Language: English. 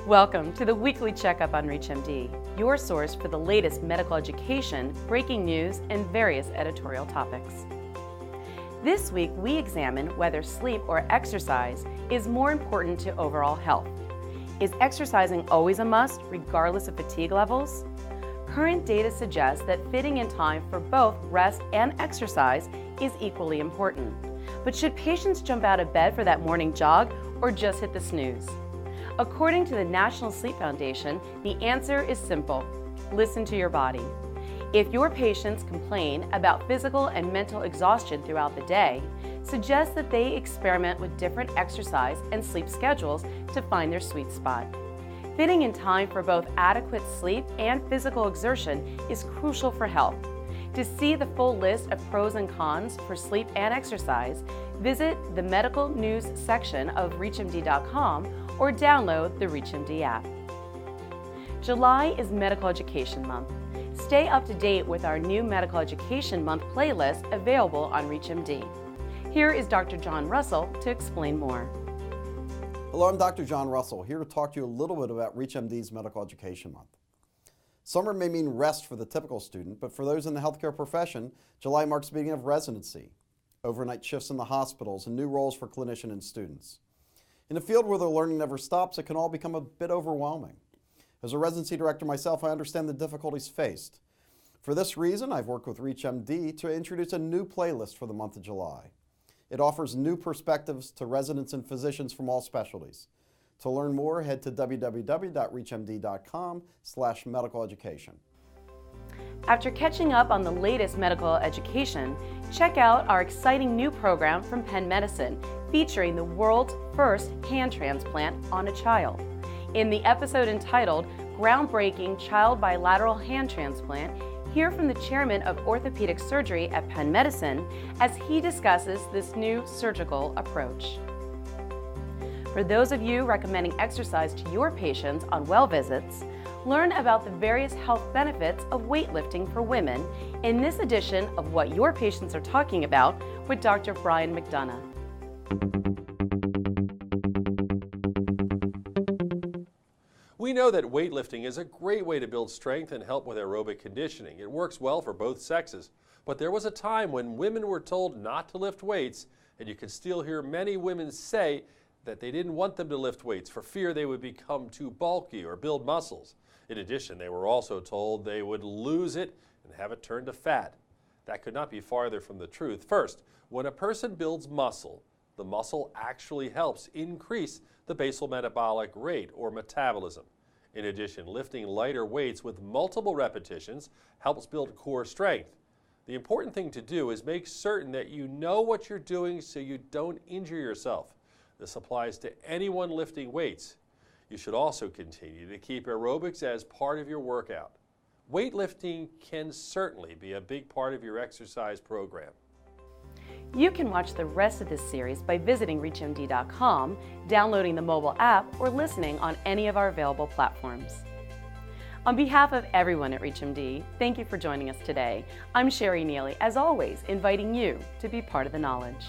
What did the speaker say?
Welcome to the weekly checkup on ReachMD, your source for the latest medical education, breaking news, and various editorial topics. This week, we examine whether sleep or exercise is more important to overall health. Is exercising always a must, regardless of fatigue levels? Current data suggests that fitting in time for both rest and exercise is equally important. But should patients jump out of bed for that morning jog or just hit the snooze? According to the National Sleep Foundation, the answer is simple: listen to your body. If your patients complain about physical and mental exhaustion throughout the day, suggest that they experiment with different exercise and sleep schedules to find their sweet spot. Fitting in time for both adequate sleep and physical exertion is crucial for health. To see the full list of pros and cons for sleep and exercise, visit the medical news section of ReachMD.com or download the ReachMD app. July is Medical Education Month. Stay up to date with our new Medical Education Month playlist available on ReachMD. Here is Dr. John Russell to explain more. Hello, I'm Dr. John Russell, here to talk to you a little bit about ReachMD's Medical Education Month. Summer may mean rest for the typical student, but for those in the healthcare profession, July marks the beginning of residency, overnight shifts in the hospitals, and new roles for clinician and students. In a field where the learning never stops, it can all become a bit overwhelming. As a residency director myself, I understand the difficulties faced. For this reason, I've worked with ReachMD to introduce a new playlist for the month of July. It offers new perspectives to residents and physicians from all specialties. To learn more, head to www.reachmd.com/medical-education. After catching up on the latest medical education, check out our exciting new program from Penn Medicine featuring the world's first hand transplant on a child. In the episode entitled Groundbreaking Child Bilateral Hand Transplant, hear from the chairman of orthopedic surgery at Penn Medicine as he discusses this new surgical approach. For those of you recommending exercise to your patients on well visits, learn about the various health benefits of weightlifting for women in this edition of What Your Patients Are Talking About with Dr. Brian McDonough. We know that weightlifting is a great way to build strength and help with aerobic conditioning. It works well for both sexes. But there was a time when women were told not to lift weights, and you can still hear many women say that they didn't want them to lift weights for fear they would become too bulky or build muscles. In addition, they were also told they would lose it and have it turn to fat. That could not be farther from the truth. First, when a person builds muscle, the muscle actually helps increase the basal metabolic rate or metabolism. In addition, lifting lighter weights with multiple repetitions helps build core strength. The important thing to do is make certain that you know what you're doing so you don't injure yourself. This applies to anyone lifting weights. You should also continue to keep aerobics as part of your workout. Weightlifting can certainly be a big part of your exercise program. You can watch the rest of this series by visiting ReachMD.com, downloading the mobile app, or listening on any of our available platforms. On behalf of everyone at ReachMD, thank you for joining us today. I'm Sherry Neely, as always, inviting you to be part of the knowledge.